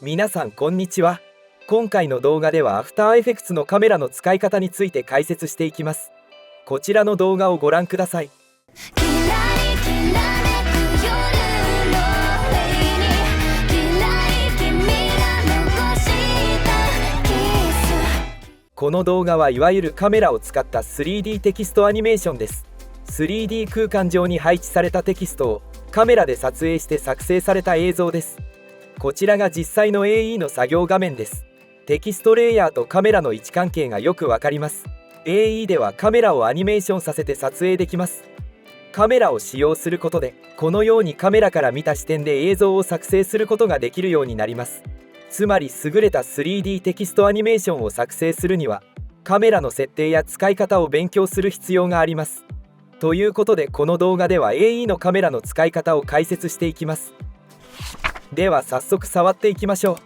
皆さんこんにちは。今回の動画ではアフターエフェクツのカメラの使い方について解説していきます。こちらの動画をご覧ください。この動画はいわゆるカメラを使った 3D テキストアニメーションです。3D 空間上に配置されたテキストをカメラで撮影して作成された映像です。こちらが実際の AE の作業画面です。テキストレイヤーとカメラの位置関係がよくわかります。AE ではカメラをアニメーションさせて撮影できます。カメラを使用することでこのようにカメラから見た視点で映像を作成することができるようになります。つまり優れた 3D テキストアニメーションを作成するにはカメラの設定や使い方を勉強する必要があります。ということでこの動画では AE のカメラの使い方を解説していきます。では早速触っていきましょ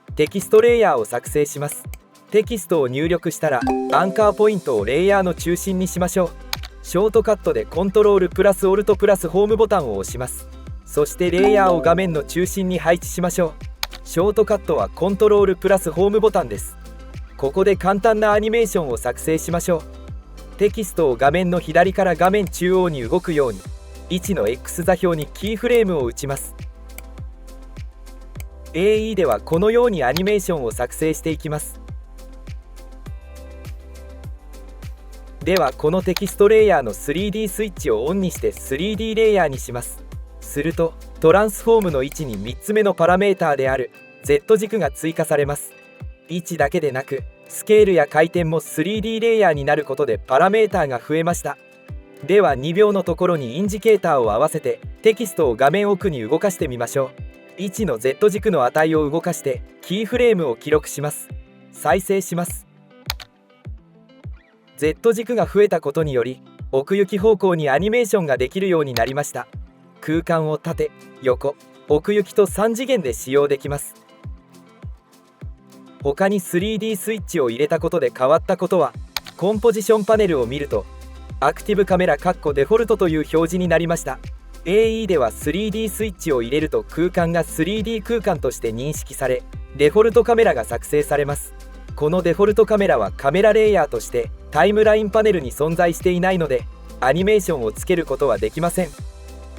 う。テキストレイヤーを作成します。テキストを入力したらアンカーポイントをレイヤーの中心にしましょう。ショートカットでコントロールプラスオルトプラスホームボタンを押します。そしてレイヤーを画面の中心に配置しましょう。ショートカットはコントロールプラスホームボタンです。ここで簡単なアニメーションを作成しましょう。テキストを画面の左から画面中央に動くように1の X 座標にキーフレームを打ちます。AE ではこのようにアニメーションを作成していきます。ではこのテキストレイヤーの 3D スイッチをオンにして 3D レイヤーにします。するとトランスフォームの位置に3つ目のパラメーターである Z 軸が追加されます。位置だけでなくスケールや回転も 3D レイヤーになることでパラメーターが増えました。では2秒のところにインジケーターを合わせてテキストを画面奥に動かしてみましょう。1の Z 軸の値を動かしてキーフレームを記録します。再生します。Z 軸が増えたことにより奥行き方向にアニメーションができるようになりました。空間を縦、横、奥行きと3次元で使用できます。他に 3D スイッチを入れたことで変わったことはコンポジションパネルを見るとアクティブカメラデフォルトという表示になりました。AE では 3D スイッチを入れると空間が 3D 空間として認識されデフォルトカメラが作成されます。このデフォルトカメラはカメラレイヤーとしてタイムラインパネルに存在していないのでアニメーションをつけることはできません。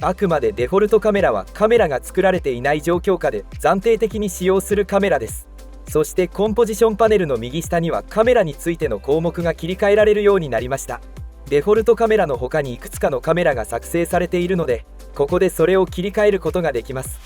あくまでデフォルトカメラはカメラが作られていない状況下で暫定的に使用するカメラです。そしてコンポジションパネルの右下にはカメラについての項目が切り替えられるようになりました。デフォルトカメラの他にいくつかのカメラが作成されているのでここでそれを切り替えることができます。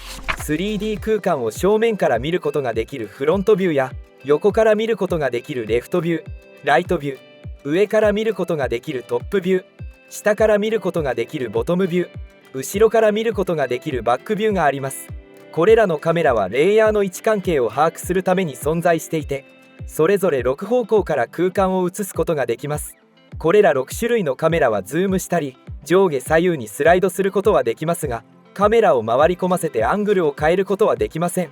3D 空間を正面から見ることができるフロントビューや横から見ることができるレフトビュー、ライトビュー、上から見ることができるトップビュー、下から見ることができるボトムビュー、後ろから見ることができるバックビューがあります。これらのカメラはレイヤーの位置関係を把握するために存在していてそれぞれ6方向から空間を映すことができます。これら6種類のカメラはズームしたり上下左右にスライドすることはできますがカメラを回り込ませてアングルを変えることはできません。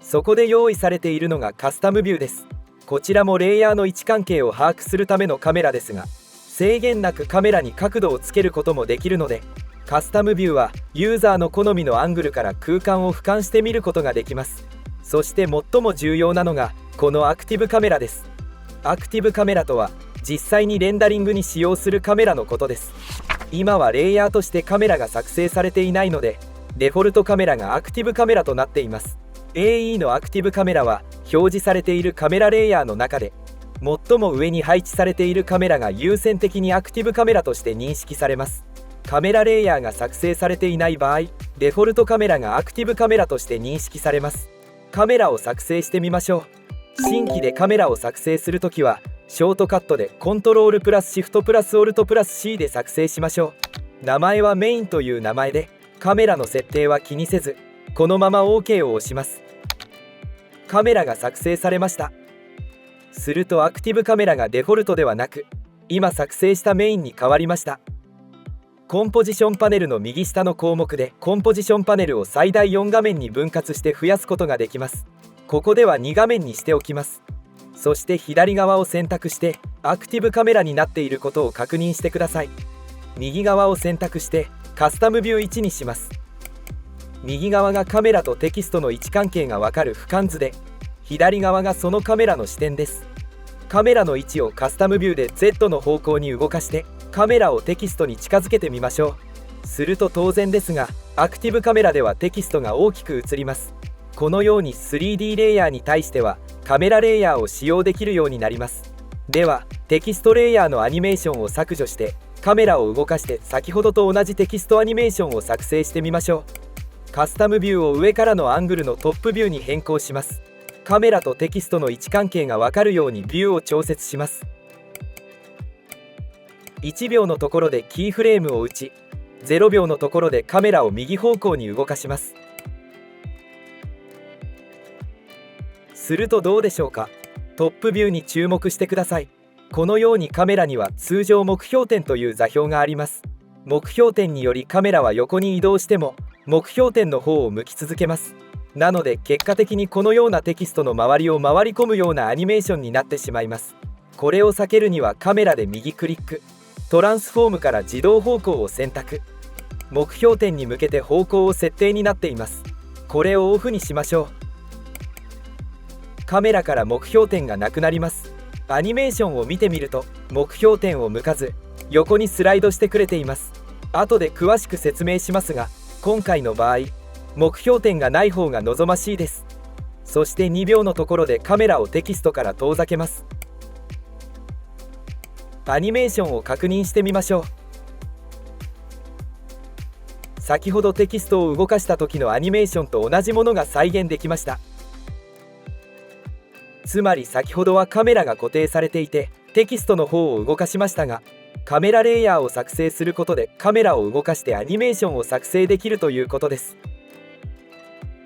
そこで用意されているのがカスタムビューです。こちらもレイヤーの位置関係を把握するためのカメラですが制限なくカメラに角度をつけることもできるのでカスタムビューはユーザーの好みのアングルから空間を俯瞰して見ることができます。そして最も重要なのがこのアクティブカメラです。アクティブカメラとは実際にレンダリングに使用するカメラのことです。今はレイヤーとしてカメラが作成されていないのでデフォルトカメラがアクティブカメラとなっています。 AE のアクティブカメラは表示されているカメラレイヤーの中で最も上に配置されているカメラが優先的にアクティブカメラとして認識されます。カメラレイヤーが作成されていない場合デフォルトカメラがアクティブカメラとして認識されます。カメラを作成してみましょう。新規でカメラを作成するときはショートカットでコントロールプラスシフトプラスオルトプラス C で作成しましょう。名前はメインという名前でカメラの設定は気にせずこのまま OK を押します。カメラが作成されました。するとアクティブカメラがデフォルトではなく今作成したメインに変わりました。コンポジションパネルの右下の項目でコンポジションパネルを最大4画面に分割して増やすことができます。ここでは2画面にしておきます。そして左側を選択してアクティブカメラになっていることを確認してください。右側を選択してカスタムビュー1にします。右側がカメラとテキストの位置関係がわかる俯瞰図で、左側がそのカメラの視点です。カメラの位置をカスタムビューで Z の方向に動かしてカメラをテキストに近づけてみましょう。すると当然ですが、アクティブカメラではテキストが大きく映ります。このように 3D レイヤーに対してはカメラレイヤーを使用できるようになります。ではテキストレイヤーのアニメーションを削除してカメラを動かして先ほどと同じテキストアニメーションを作成してみましょう。カスタムビューを上からのアングルのトップビューに変更します。カメラとテキストの位置関係がわかるようにビューを調節します。1秒のところでキーフレームを打ち、0秒のところでカメラを右方向に動かします。するとどうでしょうか。トップビューに注目してください。このようにカメラには通常目標点という座標があります。目標点によりカメラは横に移動しても目標点の方を向き続けます。なので結果的にこのようなテキストの周りを回り込むようなアニメーションになってしまいます。これを避けるにはカメラで右クリック、トランスフォームから自動方向を選択。目標点に向けて方向を設定になっています。これをオフにしましょう。カメラから目標点がなくなります。アニメーションを見てみると目標点を向かず横にスライドしてくれています。後で詳しく説明しますが、今回の場合目標点がない方が望ましいです。そして2秒のところでカメラをテキストから遠ざけます。アニメーションを確認してみましょう。先ほどテキストを動かした時のアニメーションと同じものが再現できました。つまり先ほどはカメラが固定されていてテキストの方を動かしましたが、カメラレイヤーを作成することでカメラを動かしてアニメーションを作成できるということです。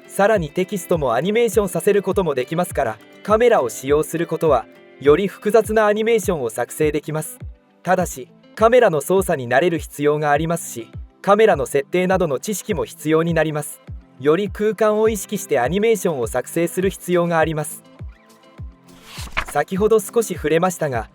さらにテキストもアニメーションさせることもできますから、カメラを使用することはより複雑なアニメーションを作成できます。ただしカメラの操作に慣れる必要がありますし、カメラの設定などの知識も必要になります。より空間を意識してアニメーションを作成する必要があります。先ほど少し触れましたが、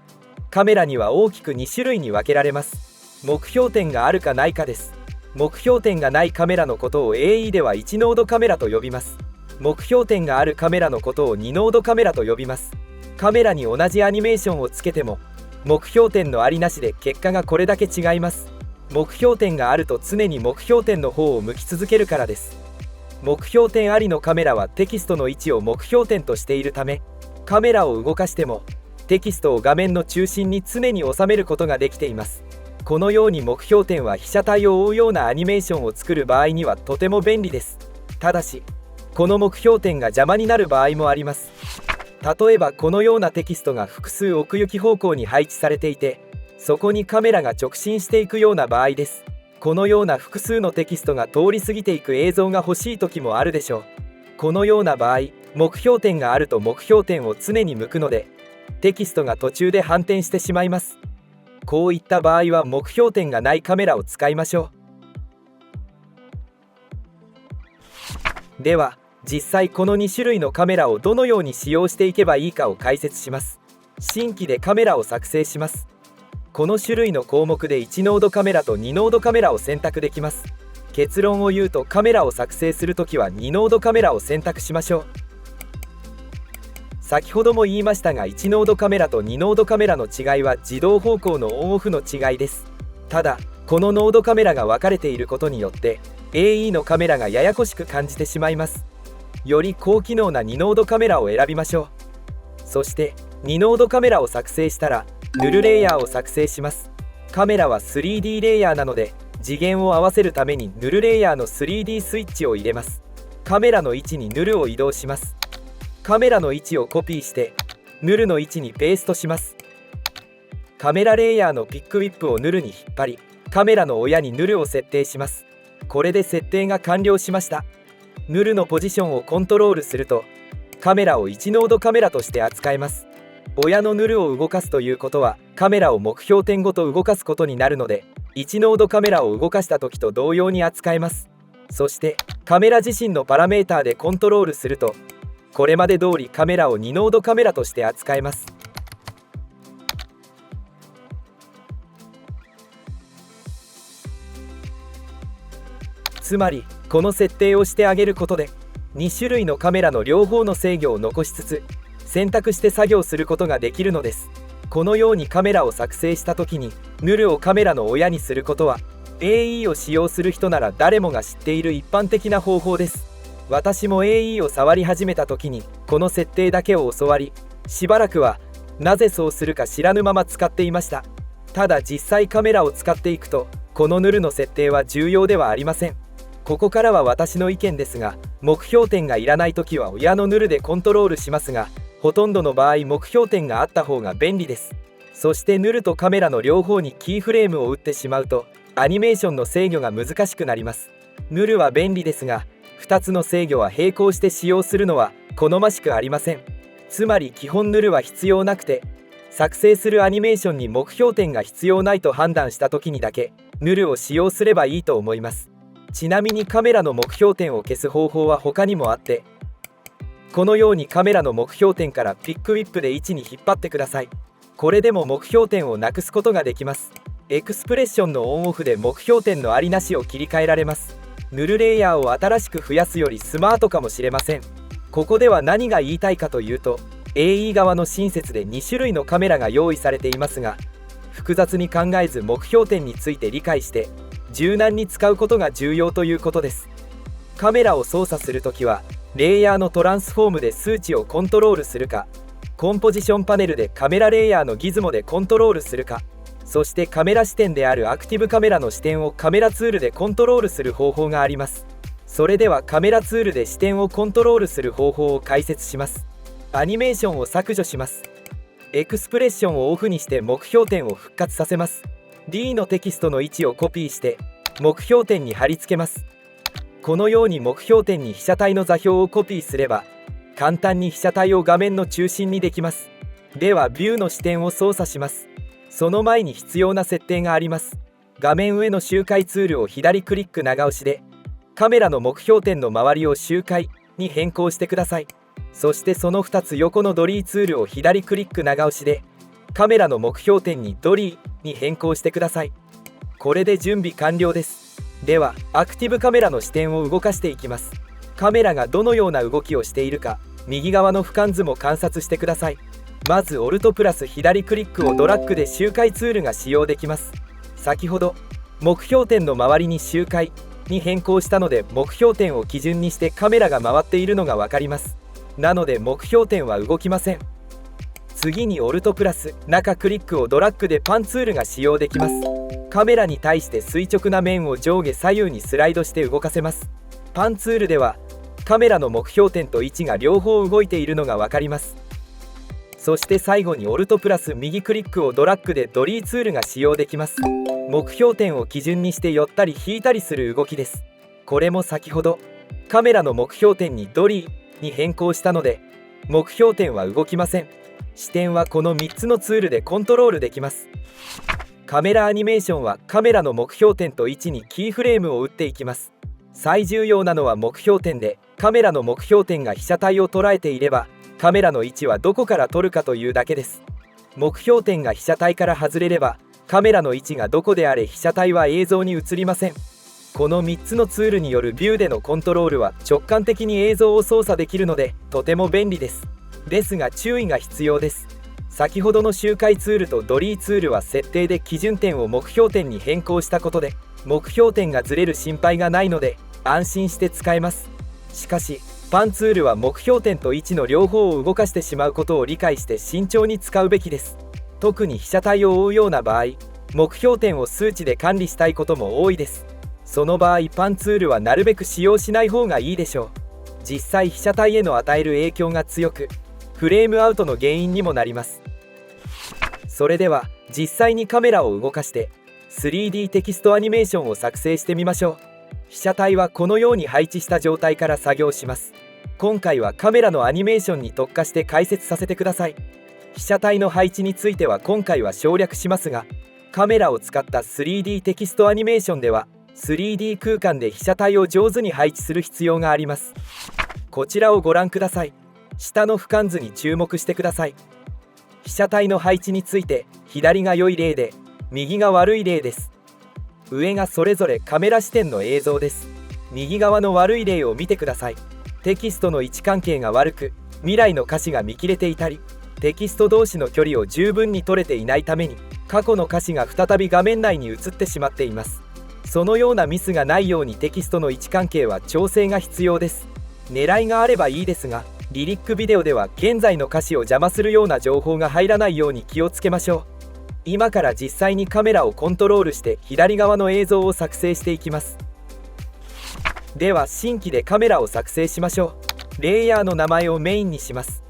カメラには大きく2種類に分けられます。目標点があるかないかです。目標点がないカメラのことを AE では1ノードカメラと呼びます。目標点があるカメラのことを2ノードカメラと呼びます。カメラに同じアニメーションをつけても目標点のありなしで結果がこれだけ違います。目標点があると常に目標点の方を向き続けるからです。目標点ありのカメラはテキストの位置を目標点としているため、カメラを動かしてもテキストを画面の中心に常に収めることができています。このように目標点は被写体を覆うようなアニメーションを作る場合にはとても便利です。ただしこの目標点が邪魔になる場合もあります。例えばこのようなテキストが複数奥行き方向に配置されていて、そこにカメラが直進していくような場合です。このような複数のテキストが通り過ぎていく映像が欲しい時もあるでしょう。このような場合、目標点があると目標点を常に向くのでテキストが途中で反転してしまいます。こういった場合は目標点がないカメラを使いましょう。では実際この2種類のカメラをどのように使用していけばいいかを解説します。新規でカメラを作成します。この種類の項目で1ノードカメラと2ノードカメラを選択できます。結論を言うとカメラを作成するときは2ノードカメラを選択しましょう。先ほども言いましたが1ノードカメラと2ノードカメラの違いは自動方向のオンオフの違いです。ただこのノードカメラが分かれていることによって AE のカメラがややこしく感じてしまいます。より高機能な2ノードカメラを選びましょう。そして2ノードカメラを作成したらヌルレイヤーを作成します。カメラは 3D レイヤーなので次元を合わせるためにヌルレイヤーの 3D スイッチを入れます。カメラの位置にヌルを移動します。カメラの位置をコピーしてヌルの位置にペーストします。カメラレイヤーのピックウィップをヌルに引っ張り、カメラの親にヌルを設定します。これで設定が完了しました。ヌルのポジションをコントロールするとカメラを1ノードカメラとして扱えます。親のヌルを動かすということはカメラを目標点ごと動かすことになるので1ノードカメラを動かした時と同様に扱えます。そしてカメラ自身のパラメーターでコントロールするとこれまで通りカメラを2ノードカメラとして扱えます。つまりこの設定をしてあげることで2種類のカメラの両方の制御を残しつつ選択して作業することができるのです。このようにカメラを作成した時にヌルをカメラの親にすることは AE を使用する人なら誰もが知っている一般的な方法です。私も AE を触り始めた時にこの設定だけを教わり、しばらくはなぜそうするか知らぬまま使っていました。ただ実際カメラを使っていくとこのヌルの設定は重要ではありません。ここからは私の意見ですが、目標点がいらない時は親のヌルでコントロールしますが、ほとんどの場合目標点があった方が便利です。そしてヌルとカメラの両方にキーフレームを打ってしまうとアニメーションの制御が難しくなります。ヌルは便利ですが、2つの制御は並行して使用するのは好ましくありません。つまり基本ヌルは必要なくて、作成するアニメーションに目標点が必要ないと判断した時にだけヌルを使用すればいいと思います。ちなみにカメラの目標点を消す方法は他にもあって、このようにカメラの目標点からピックウィップで位置に引っ張ってください。これでも目標点をなくすことができます。エクスプレッションのオンオフで目標点のありなしを切り替えられます。ヌルレイヤーを新しく増やすよりスマートかもしれません。ここでは何が言いたいかというと、 AE 側の親切で2種類のカメラが用意されていますが、複雑に考えず目標点について理解して柔軟に使うことが重要ということです。カメラを操作するときはレイヤーのトランスフォームで数値をコントロールするか、コンポジションパネルでカメラレイヤーのギズモでコントロールするか、そしてカメラ視点であるアクティブカメラの視点をカメラツールでコントロールする方法があります。それではカメラツールで視点をコントロールする方法を解説します。アニメーションを削除します。エクスプレッションをオフにして目標点を復活させます。 D のテキストの位置をコピーして目標点に貼り付けます。このように目標点に被写体の座標をコピーすれば簡単に被写体を画面の中心にできます。ではビューの視点を操作します。その前に必要な設定があります。画面上の周回ツールを左クリック長押しでカメラの目標点の周りを周回に変更してください。そしてその2つ横のドリーツールを左クリック長押しでカメラの目標点にドリーに変更してください。これで準備完了です。ではアクティブカメラの視点を動かしていきます。カメラがどのような動きをしているか右側の俯瞰図も観察してください。まずオルトプラス左クリックをドラッグで周回ツールが使用できます。先ほど目標点の周りに周回に変更したので目標点を基準にしてカメラが回っているのが分かります。なので目標点は動きません。次にオルトプラス中クリックをドラッグでパンツールが使用できます。カメラに対して垂直な面を上下左右にスライドして動かせます。パンツールではカメラの目標点と位置が両方動いているのが分かります。そして最後にオルトプラス右クリックをドラッグでドリーツールが使用できます。目標点を基準にして寄ったり引いたりする動きです。これも先ほどカメラの目標点にドリーに変更したので目標点は動きません。視点はこの3つのツールでコントロールできます。カメラアニメーションはカメラの目標点と位置にキーフレームを打っていきます。最重要なのは目標点で、カメラの目標点が被写体を捉えていればカメラの位置はどこから撮るかというだけです。目標点が被写体から外れればカメラの位置がどこであれ被写体は映像に映りません。この3つのツールによるビューでのコントロールは直感的に映像を操作できるのでとても便利です。ですが注意が必要です。先ほどの周回ツールとドリーツールは設定で基準点を目標点に変更したことで目標点がずれる心配がないので安心して使えます。しかしパンツールは目標点と位置の両方を動かしてしまうことを理解して慎重に使うべきです。特に被写体を追うような場合、目標点を数値で管理したいことも多いです。その場合パンツールはなるべく使用しない方がいいでしょう。実際被写体への与える影響が強くフレームアウトの原因にもなります。それでは実際にカメラを動かして 3D テキストアニメーションを作成してみましょう。被写体はこのように配置した状態から作業します。今回はカメラのアニメーションに特化して解説させてください。被写体の配置については今回は省略しますが、カメラを使った 3D テキストアニメーションでは 3D 空間で被写体を上手に配置する必要があります。こちらをご覧ください。下の俯瞰図に注目してください。被写体の配置について左が良い例で右が悪い例です。上がそれぞれカメラ視点の映像です。右側の悪い例を見てください。テキストの位置関係が悪く、未来の歌詞が見切れていたり、テキスト同士の距離を十分に取れていないために、過去の歌詞が再び画面内に映ってしまっています。そのようなミスがないようにテキストの位置関係は調整が必要です。狙いがあればいいですが、リリックビデオでは現在の歌詞を邪魔するような情報が入らないように気をつけましょう。今から実際にカメラをコントロールして左側の映像を作成していきます。では新規でカメラを作成しましょう。レイヤーの名前をメインにします。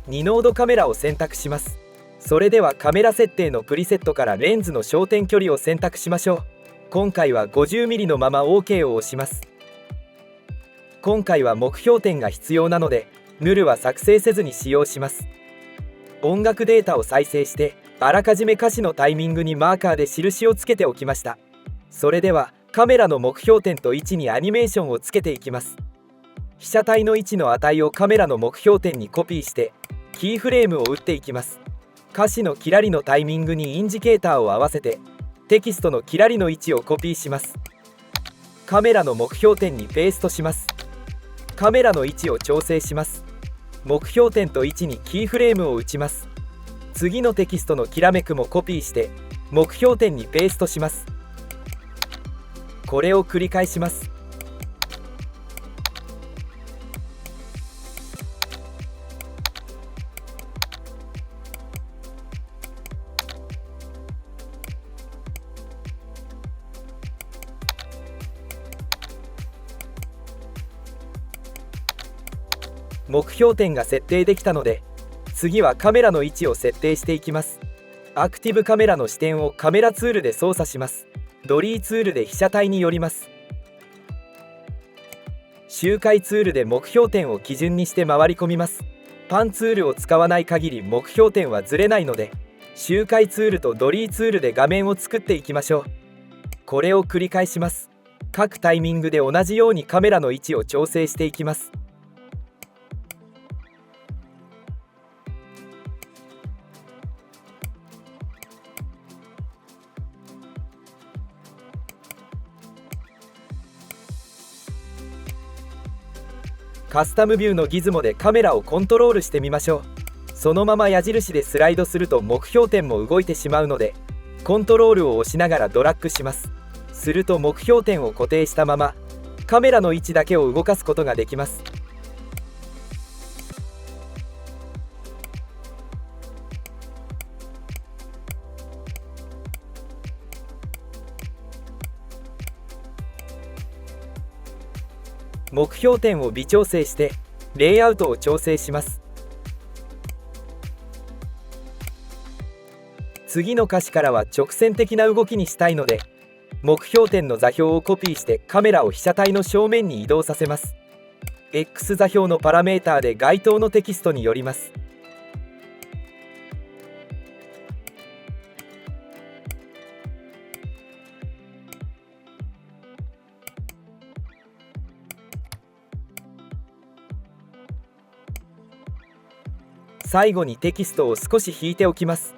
2ノードカメラを選択します。それではカメラ設定のプリセットからレンズの焦点距離を選択しましょう。今回は 50mm のまま OK を押します。今回は目標点が必要なので、ヌルは作成せずに使用します。音楽データを再生して、あらかじめ歌詞のタイミングにマーカーで印をつけておきました。それではカメラの目標点と位置にアニメーションをつけていきます。被写体の位置の値をカメラの目標点にコピーして、キーフレームを打っていきます。歌詞のキラリのタイミングにインジケーターを合わせて、テキストのキラリの位置をコピーします。カメラの目標点にペーストします。カメラの位置を調整します。目標点と位置にキーフレームを打ちます。次のテキストのきらめくもコピーして目標点にペーストします。これを繰り返します。目標点が設定できたので、次はカメラの位置を設定していきます。アクティブカメラの視点をカメラツールで操作します。ドリーツールで被写体に寄ります。周回ツールで目標点を基準にして回り込みます。パンツールを使わない限り目標点はずれないので、周回ツールとドリーツールで画面を作っていきましょう。これを繰り返します。各タイミングで同じようにカメラの位置を調整していきます。カスタムビューのギズモでカメラをコントロールしてみましょう。そのまま矢印でスライドすると目標点も動いてしまうので、コントロールを押しながらドラッグします。すると目標点を固定したままカメラの位置だけを動かすことができます。目標点を微調整してレイアウトを調整します。次の歌詞からは直線的な動きにしたいので、目標点の座標をコピーしてカメラを被写体の正面に移動させます。 X 座標のパラメーターで該当のテキストによります。最後にテキストを少し引いておきます。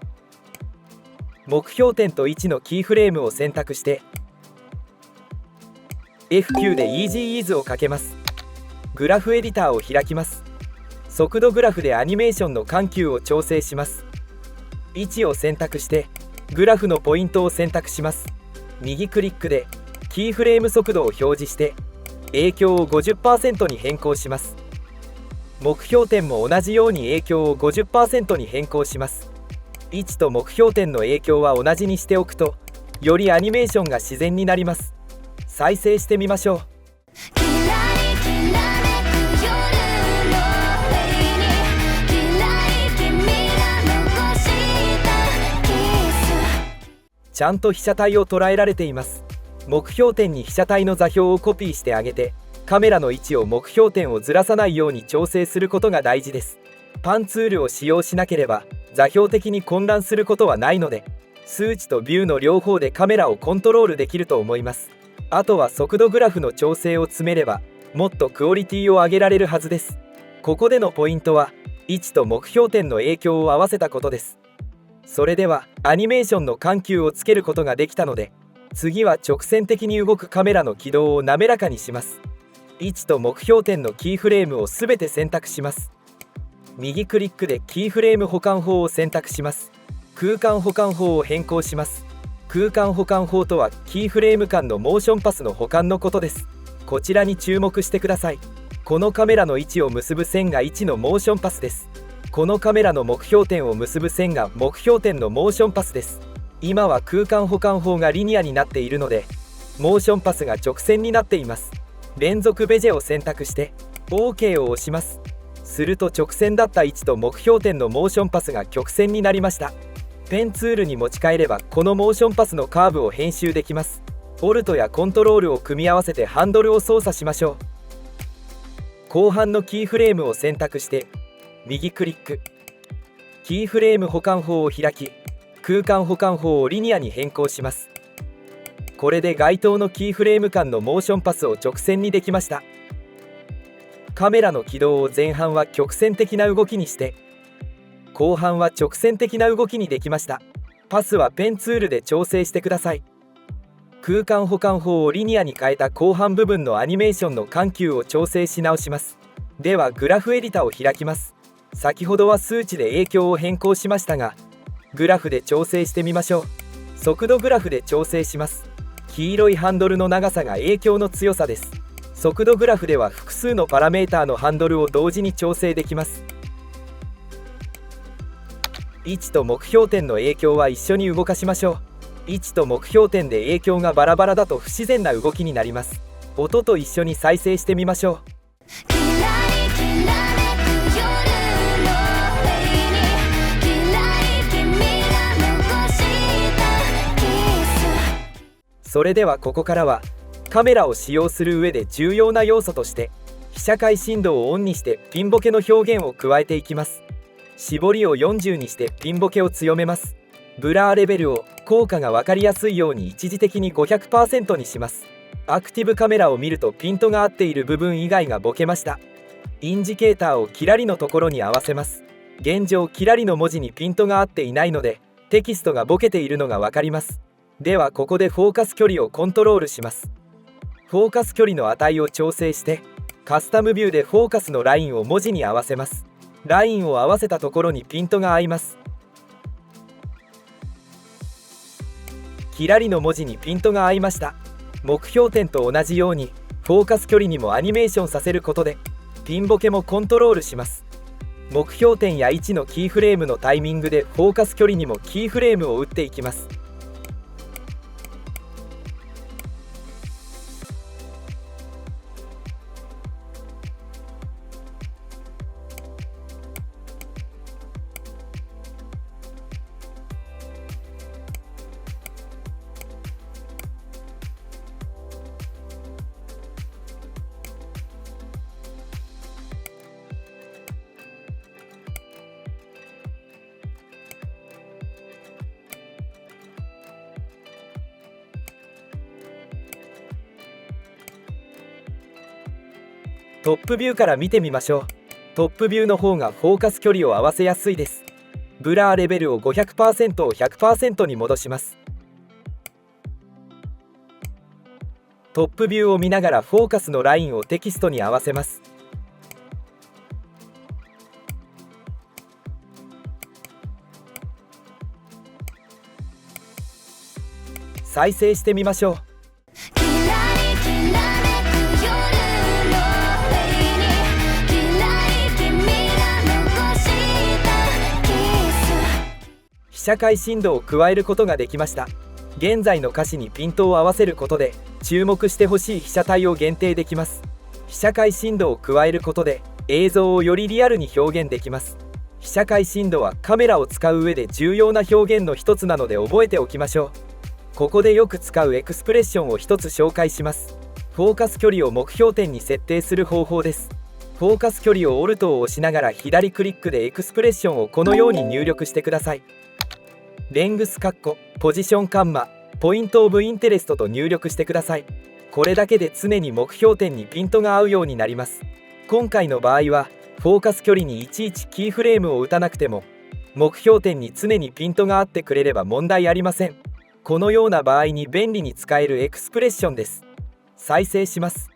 目標点と位置のキーフレームを選択して F9 で Easy Ease をかけます。グラフエディターを開きます。速度グラフでアニメーションの緩急を調整します。位置を選択してグラフのポイントを選択します。右クリックでキーフレーム速度を表示して影響を 50% に変更します。目標点も同じように影響を 50% に変更します。位置と目標点の影響は同じにしておくと、よりアニメーションが自然になります。再生してみましょう。ちゃんと被写体を捉えられています。目標点に被写体の座標をコピーしてあげて、カメラの位置を目標点をずらさないように調整することが大事です。パンツールを使用しなければ座標的に混乱することはないので、数値とビューの両方でカメラをコントロールできると思います。あとは速度グラフの調整を詰めればもっとクオリティを上げられるはずです。ここでのポイントは位置と目標点の影響を合わせたことです。それではアニメーションの緩急をつけることができたので、次は直線的に動くカメラの軌道を滑らかにします。位置と目標点のキーフレームをすべて選択します。右クリックでキーフレーム保管法を選択します。空間保管法を変更します。空間保管法とはキーフレーム間のモーションパスの保管のことです。こちらに注目してください。このカメラの位置を結ぶ線が位置のモーションパスです。このカメラの目標点を結ぶ線が目標点のモーションパスです。今は空間保管法がリニアになっているので、モーションパスが直線になっています。連続ベジェを選択して OK を押します。すると直線だった位置と目標点のモーションパスが曲線になりました。ペンツールに持ち替えればこのモーションパスのカーブを編集できます。オルトやコントロールを組み合わせてハンドルを操作しましょう。後半のキーフレームを選択して右クリック、キーフレーム保管法を開き、空間保管法をリニアに変更します。これで該当のキーフレーム間のモーションパスを直線にできました。カメラの軌道を前半は曲線的な動きにして、後半は直線的な動きにできました。パスはペンツールで調整してください。空間保管法をリニアに変えた後半部分のアニメーションの緩急を調整し直します。ではグラフエディタを開きます。先ほどは数値で影響を変更しましたが、グラフで調整してみましょう。速度グラフで調整します。黄色いハンドルの長さが影響の強さです。速度グラフでは複数のパラメーターのハンドルを同時に調整できます。位置と目標点の影響は一緒に動かしましょう。位置と目標点で影響がバラバラだと不自然な動きになります。音と一緒に再生してみましょう。それではここからはカメラを使用する上で重要な要素として被写界深度をオンにしてピンボケの表現を加えていきます。絞りを40にしてピンボケを強めます。ブラーレベルを効果が分かりやすいように一時的に 500% にします。アクティブカメラを見るとピントが合っている部分以外がボケました。インジケーターをキラリのところに合わせます。現状キラリの文字にピントが合っていないのでテキストがボケているのが分かります。ではここでフォーカス距離をコントロールします。フォーカス距離の値を調整してカスタムビューでフォーカスのラインを文字に合わせます。ラインを合わせたところにピントが合います。キラリの文字にピントが合いました。目標点と同じようにフォーカス距離にもアニメーションさせることでピンボケもコントロールします。目標点や位置のキーフレームのタイミングでフォーカス距離にもキーフレームを打っていきます。トップビューから見てみましょう。トップビューの方がフォーカス距離を合わせやすいです。ブラーレベルを 500% を 100% に戻します。トップビューを見ながらフォーカスのラインをテキストに合わせます。再生してみましょう。被写界深度を加えることができました。現在の歌詞にピントを合わせることで注目してほしい被写体を限定できます。被写界深度を加えることで映像をよりリアルに表現できます。被写界深度はカメラを使う上で重要な表現の一つなので覚えておきましょう。ここでよく使うエクスプレッションを一つ紹介します。フォーカス距離を目標点に設定する方法です。フォーカス距離をオルトを押しながら左クリックでエクスプレッションをこのように入力してください。レングスポジションカンマポイントオブインテレストと入力してください。これだけで常に目標点にピントが合うようになります。今回の場合はフォーカス距離にいちいちキーフレームを打たなくても目標点に常にピントが合ってくれれば問題ありません。このような場合に便利に使えるエクスプレッションです。再生します。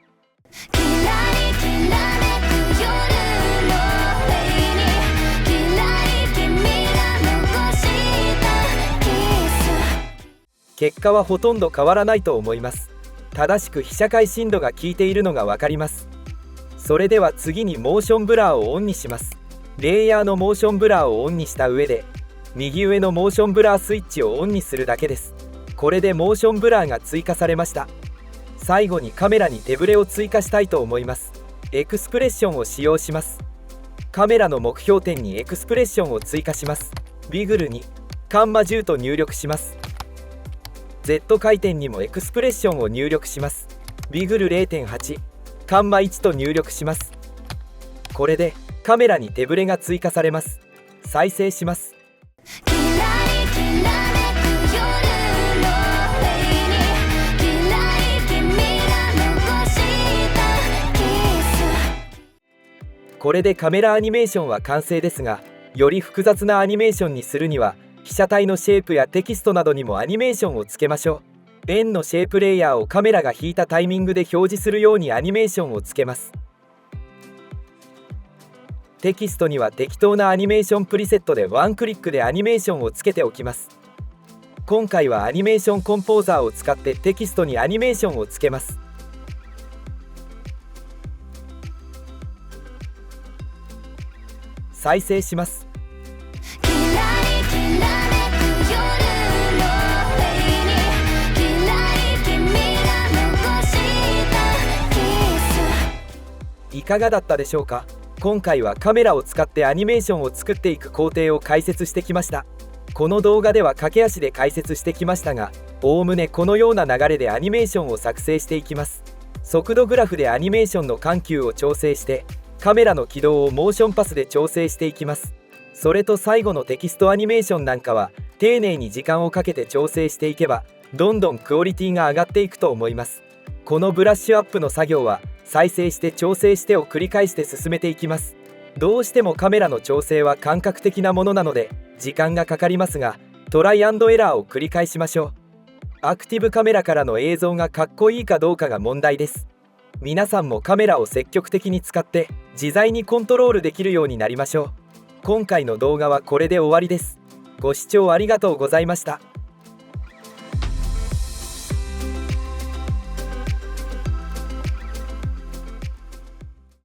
結果はほとんど変わらないと思います。正しく被写界深度が効いているのがわかります。それでは次にモーションブラーをオンにします。レイヤーのモーションブラーをオンにした上で、右上のモーションブラースイッチをオンにするだけです。これでモーションブラーが追加されました。最後にカメラに手ブレを追加したいと思います。エクスプレッションを使用します。カメラの目標点にエクスプレッションを追加します。ビグルにカンマ10と入力します。Z 回転にもエクスプレッションを入力します。ビグル 0.8、カンマ1と入力します。これでカメラに手ブレが追加されます。再生します。これでカメラアニメーションは完成ですが、より複雑なアニメーションにするには、被写体のシェイプやテキストなどにもアニメーションをつけましょう。円のシェイプレイヤーをカメラが引いたタイミングで表示するようにアニメーションをつけます。テキストには適当なアニメーションプリセットでワンクリックでアニメーションをつけておきます。今回はアニメーションコンポーザーを使ってテキストにアニメーションをつけます。再生します。いかがだったでしょうか。今回はカメラを使ってアニメーションを作っていく工程を解説してきました。この動画では駆け足で解説してきましたが、おおむねこのような流れでアニメーションを作成していきます。速度グラフでアニメーションの緩急を調整して、カメラの軌道をモーションパスで調整していきます。それと最後のテキストアニメーションなんかは丁寧に時間をかけて調整していけば、どんどんクオリティが上がっていくと思います。このブラッシュアップの作業は再生して調整してを繰り返して進めていきます。どうしてもカメラの調整は感覚的なものなので時間がかかりますが、トライアンドエラーを繰り返しましょう。アクティブカメラからの映像がかっこいいかどうかが問題です。皆さんもカメラを積極的に使って自在にコントロールできるようになりましょう。今回の動画はこれで終わりです。ご視聴ありがとうございました。